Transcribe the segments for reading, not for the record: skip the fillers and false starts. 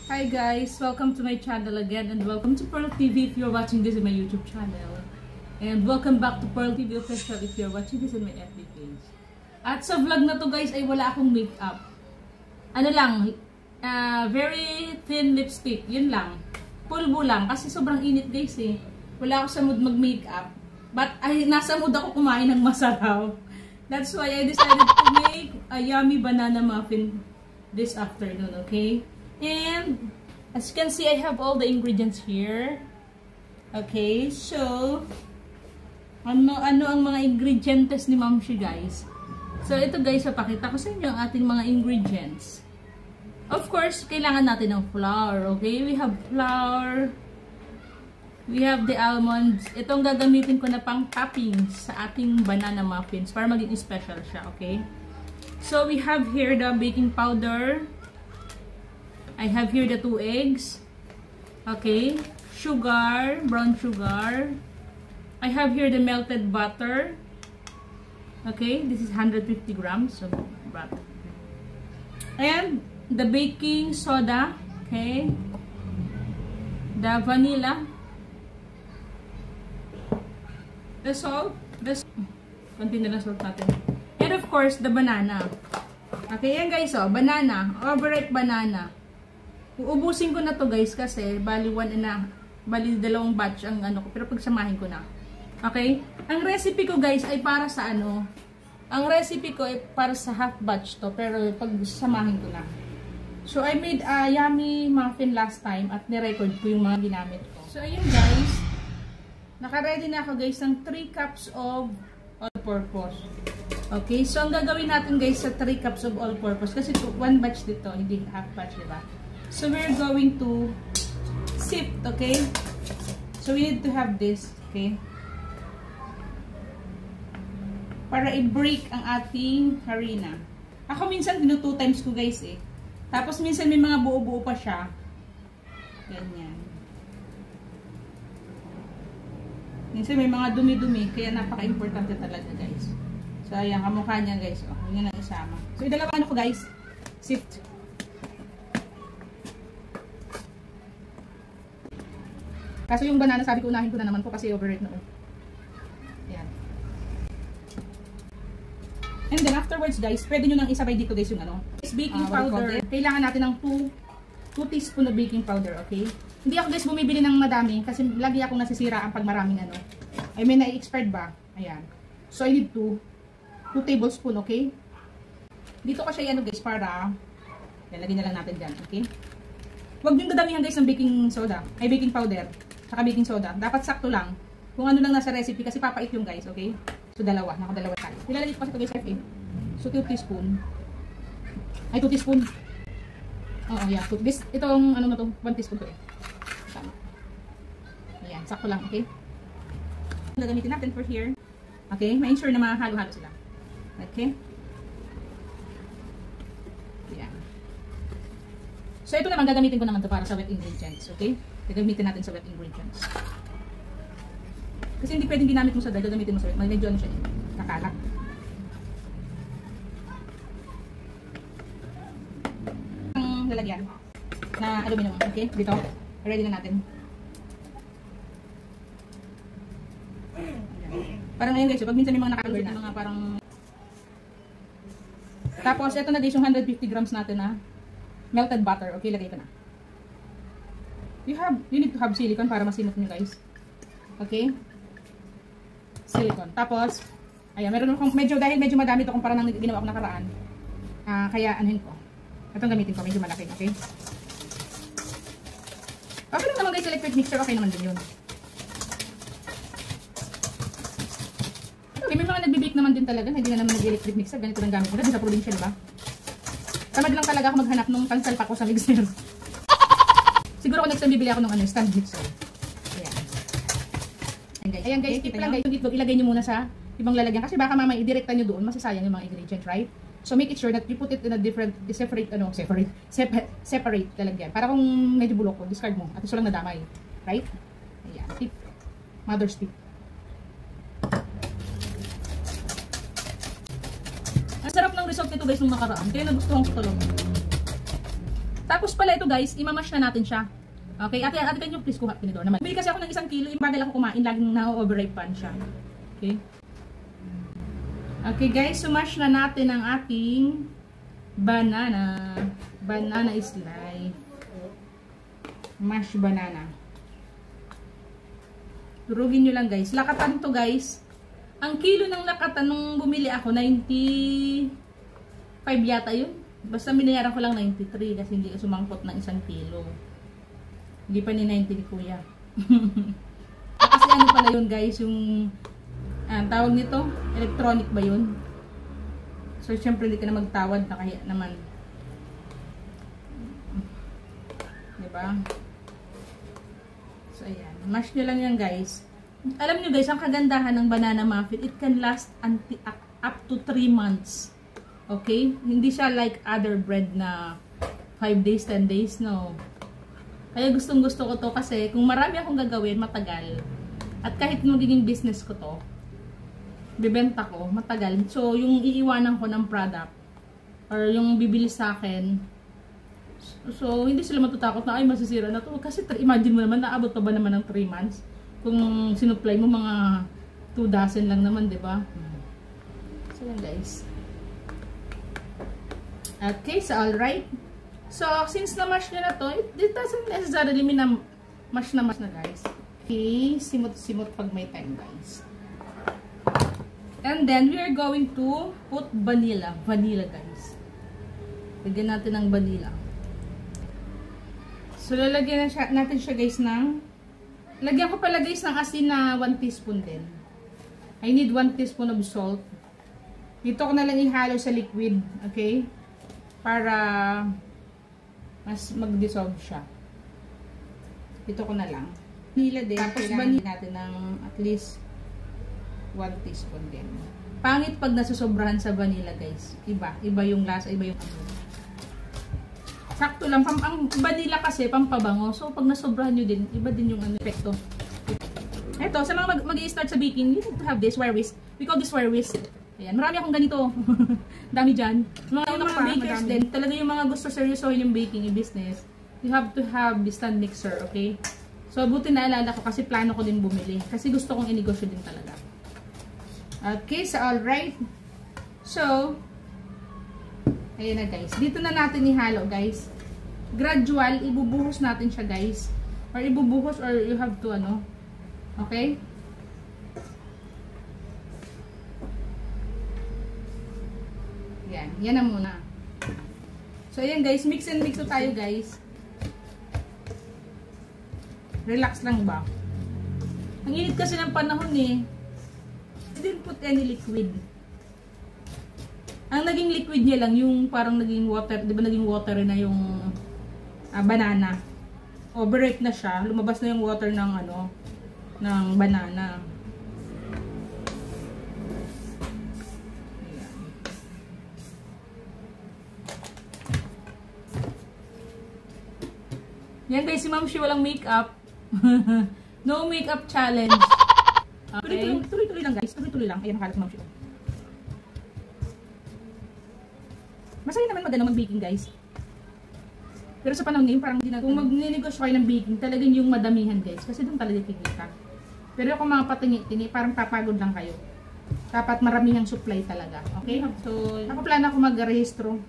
Hi guys, welcome to my channel again and welcome to Pearl TV if you're watching this in my YouTube channel. And welcome back to Pearl TV Official if you're watching this in my FB page. At sa vlog na to guys ay wala akong makeup. Ano lang, very thin lipstick, yun lang. Pulbo lang kasi sobrang init guys eh. Wala ako sa mood mag-makeup. But nasa mood ako kumain ng masarap. That's why I decided to make a yummy banana muffin this afternoon, okay? And as you can see, I have all the ingredients here. Okay, so ano ang mga ingredients ni Ma'am Shi guys? So ito guys, papakita ko sa inyo ang ating mga ingredients. Of course, kailangan natin ng flour, okay? We have flour. We have the almonds. Itong gagamitin ko na pang topping sa ating banana muffins para maging special siya, okay? So we have here the baking powder. I have here the 2 eggs. Okay. Sugar, brown sugar. I have here the melted butter. Okay. This is 150 grams of butter. And the baking soda. Okay. The vanilla. The salt. Konti na lang salt natin. And of course, the banana. Okay. Yan guys, oh. Banana. Overripe banana. Uubusin ko na to guys kasi bali 2 batch ang ano ko, pero pagsamahin ko na. Okay? Ang recipe ko guys ay para sa ano? Ang recipe ko ay para sa half batch to, pero pagsamahin ko na. So I made a yummy muffin last time at ni-record ko yung mga ginamit ko. So ayun guys. Naka-ready na ako guys ng 3 cups of all-purpose. Okay? So ang gagawin natin guys sa 3 cups of all-purpose kasi 1 batch dito, hindi half batch, diba? So we're going to sift, okay? So we need to have this, okay? Para i-break ang ating harina. Ako minsan 2 times ko guys eh. Tapos minsan may mga buo-buo pa siya. Ganyan. Minsan may mga dumi-dumi, kaya napaka-importante talaga guys. So ayan, kamukha niya guys. Oh, yun ang isama. So idalawa ano ko guys, sift. Kaso yung banana, sabi ko unahin ko na naman po kasi overripe na. Ayan. And then afterwards guys, pwede nyo nang isabay dito guys yung ano. Baking powder. Kailangan natin ng 2 teaspoon of baking powder, okay? Hindi ako guys bumibili ng madami kasi lagi akong nasisiraan pag maraming ano. I mean, na-expired ba? Ayan. So I need 2 tablespoon, okay? Dito ko siya ano guys para lagyan na lang natin dyan, okay? Huwag yung dadamihan guys ng baking soda, ay baking powder. Saka baking soda. Dapat sakto lang. Kung ano lang nasa recipe kasi papait yung guys, okay? So dalawa, nakadalawa tayo. Nilalagay ko kasi ito guys, okay? So 2 teaspoon. Ay 2 teaspoon. Oo, yeah. Itong ano na to, 1 teaspoon to eh. Tama. Ayan, sakto lang, okay? Gagamitin natin for here. Okay? Ma-ensure na mahalo-halo sila. Okay? Ayan. So ito naman, gagamitin ko naman to para sa wet ingredients, okay? Gagamitin natin sa wet ingredients. Kasi hindi pwedeng ginamit mo sa dahil gagamitin mo sa wet. Medyo ano siya eh. Nakalak. Ang lalagyan na aluminum. Okay? Dito. Ready na natin. Parang ngayon guys, pag minsan may mga nakakalur na. Mga parang... Tapos, ito na guys yung 150 grams natin na melted butter. Okay, lagay ko na. You need to have silicone para masimot nyo guys. Okay? Silicone. Tapos, ayan, meron akong dahil medyo madami ito kumpara ng ginawa ko nakaraan. Kaya anuhin ko. Itong gamitin ko, medyo malaki, okay? Okay lang naman guys, electric mixer, okay naman din yun. Okay, may mga nagbe-bake naman din talaga, hindi na naman nag-electric mixer, ganito lang gamit ko. Di sa probinsya, diba? Tamad lang talaga ako maghanap nung tansal pa ko sa mixer. Siguro kung next time bibili ako ng stand mixer. Ayan guys, tip lang guys, yung itlog ilagay nyo muna sa ibang lalagyan kasi baka mamaya i-directa nyo doon, masasayang yung mga ingredients, right? So make it sure that you put it in a separate lalagyan. Para kung medyo bulok ko, discard mo at gusto lang nadamay, right? Ayan, tip. Mother's tip. Ang sarap ng result nito guys nung nakaraan, kaya nagustuhan ko talaga. Tapos pala ito guys, imamash na natin siya. Okay, ate kanyo please kuha tinidor naman. Bili kasi ako ng 1 kilo, bagal ako kumain, laging na-overripe pan siya. Okay. Okay guys, sumash na natin ang ating banana. Banana is life. Mashed banana. Durugin nyo lang guys. Lakatan to guys. Ang kilo ng lakatan nung bumili ako, 95 yata yun. Basta binayaran ko lang 93 kasi hindi sumangkot ng 1 kilo. Hindi pa ni 90 ni kuya. Kasi ano pala yun guys, yung tawag nito, electronic ba yun? So syempre hindi ka na magtawad, nakahiya naman. Diba? So ayan, mash nyo lang yan guys. Alam nyo guys, ang kagandahan ng banana muffin, it can last up to 3 months. Okay? Hindi siya like other bread na 5 days, 10 days, no. Kaya gustong gusto ko to kasi kung marami akong gagawin, matagal. At kahit magiging business ko to, bibenta ko, matagal. So, yung iiwanan ko ng product, or yung bibili sa akin, so, hindi sila matatakot na, ay, masisira na to. Kasi, imagine mo naman, naabot pa ba naman ng 3 months? Kung sinupply mo, mga 2 dozen lang naman, diba? So, yan guys. Okay, so, alright. So, since na-mash nyo na to, it doesn't necessarily mean na mash na guys. Okay, simot-simot pag may time guys. And then, we are going to put vanilla. Vanilla, guys. Lagyan natin ng vanilla. So, lalagyan natin siya, guys, ng... Lagyan ko pala, guys, ng asin na 1 teaspoon din. I need 1 teaspoon of salt. Dito ko na lang ihalo sa liquid. Okay? Para mas mag-dissolve siya. Dito ko na lang. Vanilla din. Tapos, vanilla natin ng at least 1 teaspoon din. Pangit pag nasusobrahan sa vanilla, guys. Iba yung lasa, iba yung ano. Sakto lang. Ang vanilla kasi, pampabango. So, pag nasobrahan nyo din, iba din yung ano, epekto. Ito, sa mga mag-i-start sa baking, you need to have this wire whisk. We call this wire whisk. Ayan, marami akong ganito. Dami dyan. Mga bakers din, talaga yung mga gusto seryosohin yung baking, yung business, you have to have the stand mixer, okay? So, buti naalala ko kasi plano ko din bumili. Kasi gusto kong inegosyo din talaga. Okay, so alright. So, ayan na guys. Dito na natin ihalo guys. Gradual, ibubuhos natin siya guys. Or ibubuhos or you have to ano. Okay? Yan. Yan na muna. So, ayan guys. Mix and mix to tayo guys. Relax lang ba? Ang init kasi ng panahon eh. I didn't put any liquid. Ang naging liquid niya lang yung parang naging water, 'di ba naging water na yung banana. Overripe na siya, lumabas na yung water ng ano ng banana. Yan guys, si Ma'am Shi walang makeup. No makeup challenge. Okay. Tuloy-tuloy lang guys. Tuloy-tuloy lang. Ayan, nakalat Ma'am Shi. Masaya naman maganda mag-baking guys. Pero sa panahon ngayon, parang kung mag-negosyo kayo ng baking, talagang yung madamihan guys. Kasi doon talaga kikita. Pero kung mga patingi-tingi, parang papagod lang kayo. Dapat maramihang supply talaga. Okay? So, ako plano ako mag-rehistro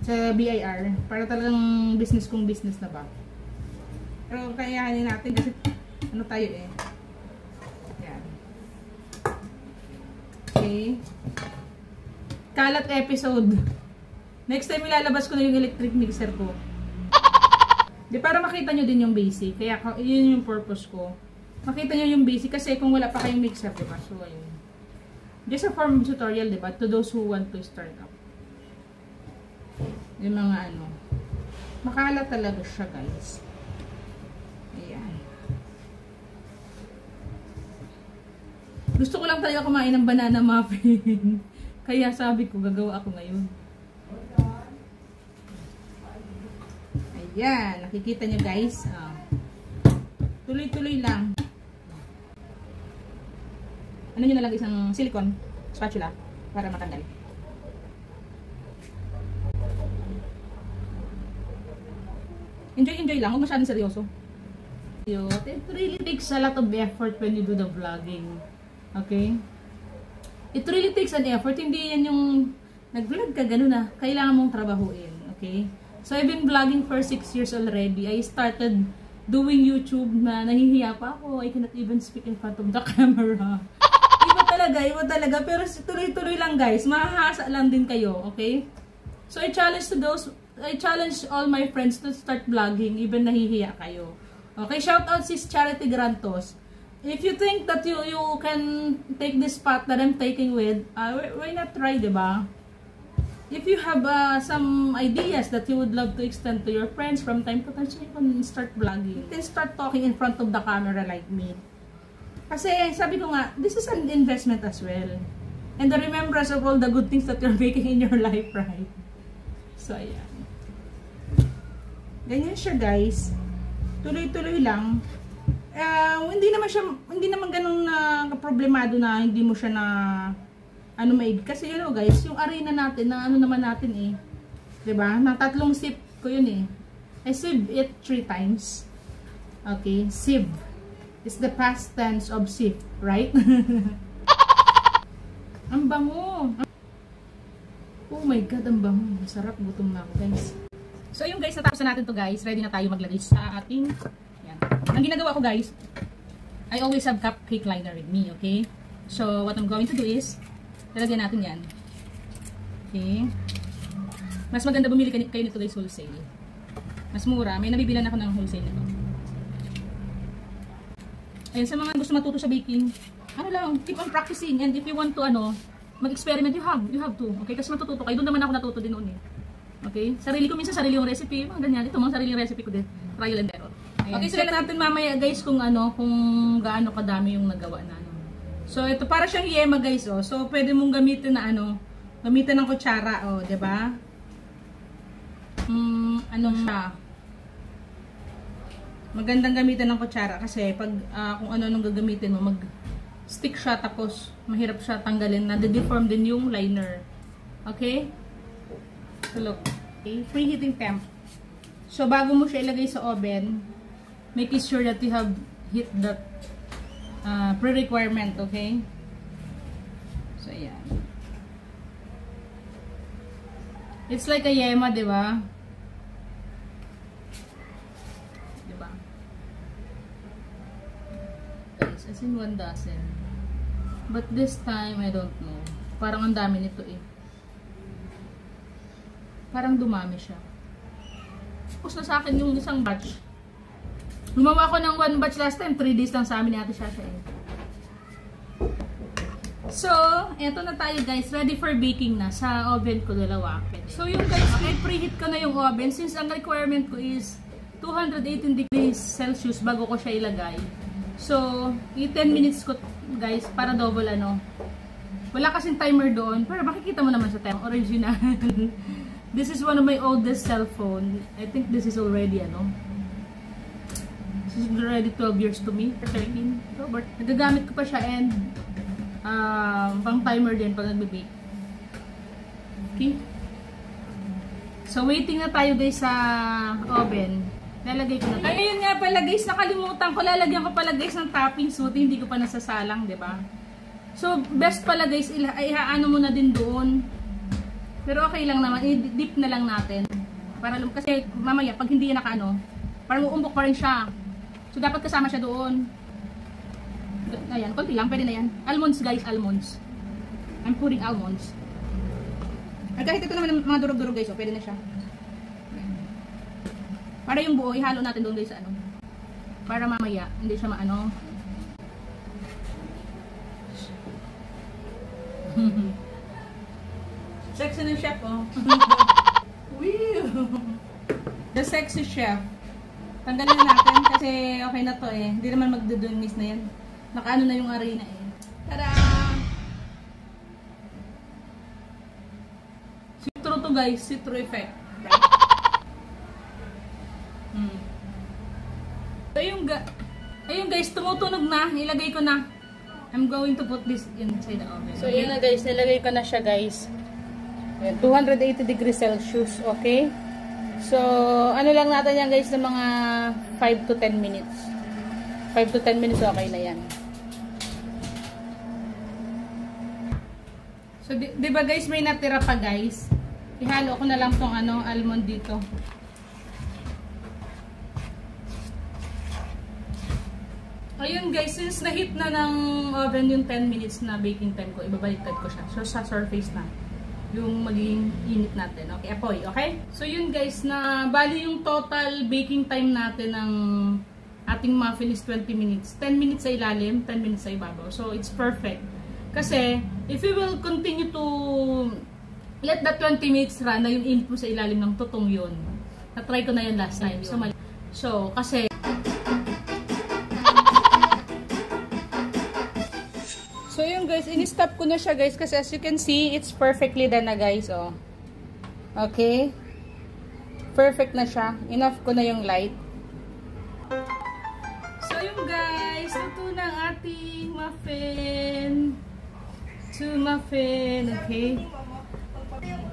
sa BIR para talagang business kong business na ba. Pero kayanin natin kasi ano tayo eh. Yan. Okay. Kalat episode. Next time ilalabas ko na yung electric mixer ko. Di para makita nyo din yung basic. Kaya yun yung purpose ko. Makita nyo yung basic kasi kung wala pa kayong mixer, diba? So ayun. Just a form of tutorial, diba? To those who want to start up. Yung mga ano. Makalat talaga siya, guys. Ayan. Gusto ko lang talaga kumain ng banana muffin. Kaya sabi ko, gagawa ako ngayon. Ayan. Nakikita nyo, guys. Tuloy-tuloy lang. Ano nyo na lang isang silicone spatula para matanggal. Enjoy lang, huwag masyadong seryoso. It really takes a lot of effort when you do the vlogging. Okay? It really takes an effort. Hindi yan yung nag-vlog ka, ganun na. Kailangan mong trabahuin. Okay? So, I've been vlogging for 6 years already. I started doing YouTube na nahihiya pa ako. I cannot even speak in front of the camera. Iba talaga. Pero tuloy-tuloy lang guys. Mahahasa lang din kayo. Okay? So, I challenge all my friends to start vlogging even nahihiya kayo. Okay, shout out sis Charity Grantos. If you think that you can take this path that I'm taking with, why not try, diba? If you have some ideas that you would love to extend to your friends from time to time, so you can start vlogging. You can start talking in front of the camera like me. Kasi sabi ko nga, this is an investment as well. And the remembrance of all the good things that you're making in your life, right? So, ayan. Ganyan siya, guys. Tuloy-tuloy lang. Hindi naman ganun na problemado na hindi mo siya na maig. Kasi yun guys, yung arena natin, na naman natin eh. 'Di ba? Na 3 sip ko yun eh. I sieve it 3 times. Okay, sieve. It's the past tense of sieve, right? Ang bango. Oh my god, ang bango. Masarap, gutom na ako, guys. So, yung guys, natapos na natin to guys. Ready na tayo maglagay sa ating, yan. Ang ginagawa ko guys, I always have cupcake liner with me, okay? So, what I'm going to do is, lalagyan natin yan. Okay? Mas maganda bumili kayo nito guys, wholesale. Mas mura. May nabibilan ako ng wholesale nito. Ayun, sa mga gusto matuto sa baking, keep on practicing. And if you want to, mag-experiment, you have to. Okay? Kasi matututo kayo. Doon naman ako natuto din noon eh. Okay? Sarili ko, minsan sarili yung recipe, mga ganyan. Ito mga sarili yung recipe ko din. Trial and error. Ayan. Okay, so check natin mamaya guys kung gaano kadami yung nagawa na. So, ito para siyang yema guys, oh. So, pwede mong gamitin na gamitin ng kutsara, oh, 'di ba? Siya. Magandang gamitin ng kutsara kasi pag kung anong gagamitin mo, mag-stick siya tapos mahirap siya tanggalin, na-deform din yung liner. Okay? So, look. Okay, preheating temp. So, bago mo siya ilagay sa oven, make sure that you have hit that pre-requirement, okay? So, ayan. It's like a yema, diba? Diba? Guys, as in 1 dozen. But this time, I don't know. Parang ang dami nito eh. Parang dumami siya. Tapos na sa akin yung isang batch. Gumawa ko ng 1 batch last time. 3 days lang sa amin ni Ate Shasha eh. So, eto na tayo guys. Ready for baking na. Sa oven ko 2. So, yung guys, I preheat ko na yung oven. Since ang requirement ko is 218 degrees Celsius bago ko siya ilagay. So, 10 minutes ko guys para double Wala kasing timer doon. Pero makikita mo naman sa time. Original. This is one of my oldest cellphone. I think this is already this is already 12 years to me. 13. So, but nagagamit ko pa siya and pang timer din pag nagbe-bake. Okay. So waiting na tayo guys sa oven. Lalagay ko na. Ay, yun nga pala guys, nakalimutan ko. Lalagyan ko pala guys ng toppings. Buti hindi ko pa nasasalang, 'di ba? So best pala guys, ihaano mo na din doon. Pero okay lang naman, i-dip na lang natin. Para kasi mamaya pag hindi yan parang uumbok pa rin siya. So dapat kasama siya doon. Ayan, konti lang, pwede na yan. Almonds guys, almonds. I'm putting almonds. At kahit ito naman mga durog-durog guys, pwede na siya. Para yung buo, ihalo natin doon guys sa para mamaya, hindi siya Sexy ng chef, oh. The sexy chef. Tanggalin na natin kasi okay na to eh. Hindi naman magdudungis na yan. Nakaano na yung arena eh. Tada! Citro to guys. Citro effect. Right? So ayun guys, tumutunog na. Ilagay ko na. I'm going to put this inside the oven. So yun na guys. Nilagay ko na siya guys. 280 degrees Celsius. Okay? So, ano lang natin yan guys, ng mga 5 to 10 minutes. 5 to 10 minutes, okay na yan. So, di ba guys, may natira pa guys. Ihalo ko na lang tong almond dito. Ayun guys, since na-heat na ng oven yung 10 minutes na baking time ko, ibabaliktad ko siya. So, sa surface na yung magiging init natin. Okay, apoy, okay? So, yun guys, na bali yung total baking time natin ng ating muffin is 20 minutes. 10 minutes sa ilalim, 10 minutes sa ibabaw. So, it's perfect. Kasi, if we will continue to let that 20 minutes run na yung input mo sa ilalim ng tutong yun. Na-try ko na yun last time. So, kasi so yun guys, in-stop ko na siya guys kasi as you can see, it's perfectly done na guys, oh. Okay? Perfect na siya. Enough ko na yung light. So yun guys, luto na ang ating muffin. Muffin, okay?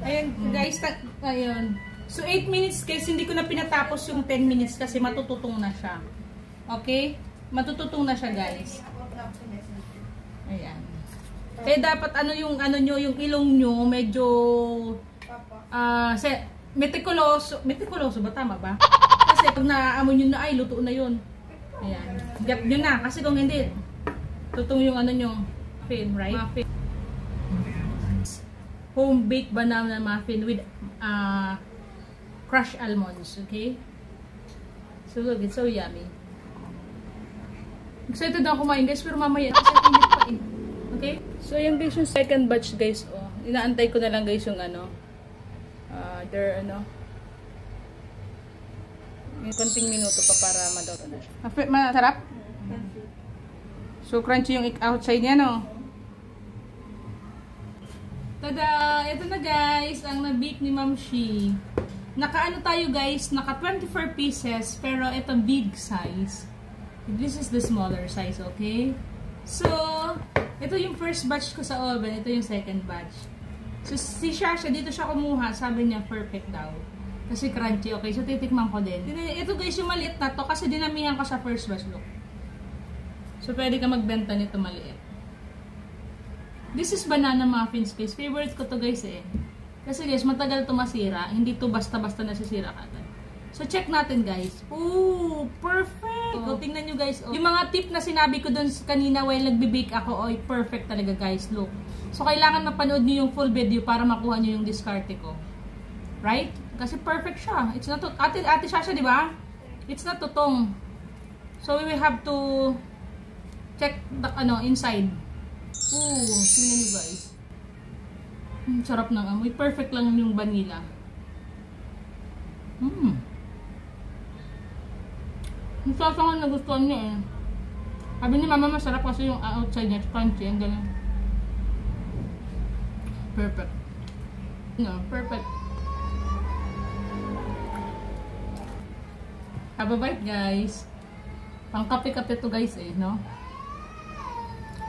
Ayan guys, ayun. So 8 minutes guys, hindi ko na pinatapos yung 10 minutes kasi matututong na siya. Okay? Matututong na siya guys. Ayan. Kaya dapat yung yung ilong nyo medyo meticuloso ba, tama ba? Kasi pag naaamoy nyo na ay luto na yun. Ayan. Get nyo na kasi kung hindi tutong yung nyo muffin, right? Muffin. Home baked banana muffin with crushed almonds, okay? So look, it's so yummy. Excited na ako kumain guys, pero mamaya kasi init pa eh. Okay? So yung guys, yung second batch guys, oh. Inaantay ko na lang guys yung yung konting minuto pa para madoto na siya. Masarap? So crunchy yung outside niya, no? Tada! Ito na guys, ang na-bake ni Ma'am Shi. Naka tayo guys, naka 24 pieces, pero ito big size. This is the smaller size, okay? So, ito yung first batch ko sa oven, ito yung second batch. So, si Shasha, dito siya kumuha, sabi niya perfect daw. Kasi crunchy, okay? So, titikman ko din. Ito guys, yung maliit na to, kasi dinamihan ko sa first batch, look. So, pwede ka magbenta nito maliit. This is banana muffins guys. Favorite ko to guys eh. Kasi guys, matagal to masira. Hindi to basta-basta nasisira kagad. So, check natin guys. Ooh, perfect! Oh. Tingnan nyo guys. Oh. Yung mga tip na sinabi ko dun kanina while nagbe-bake ako, perfect talaga guys. Look. So, kailangan mapanood nyo yung full video para makuha nyo yung diskarte ko. Right? Kasi perfect siya. It's not to, ate Shasha, di ba? It's not tutong. So, we will have to check the, inside. Ooh, tingnan nyo guys. Sarap ng amoy. Perfect lang yung vanilla. Yung sasangan na gustuhan niya eh. Sabi ni mama masarap kasi yung outside niya. Crunchy. Ang ganun. Perfect. No, perfect. Have a bite guys. Pang kape-kape to guys eh, no?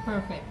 Perfect.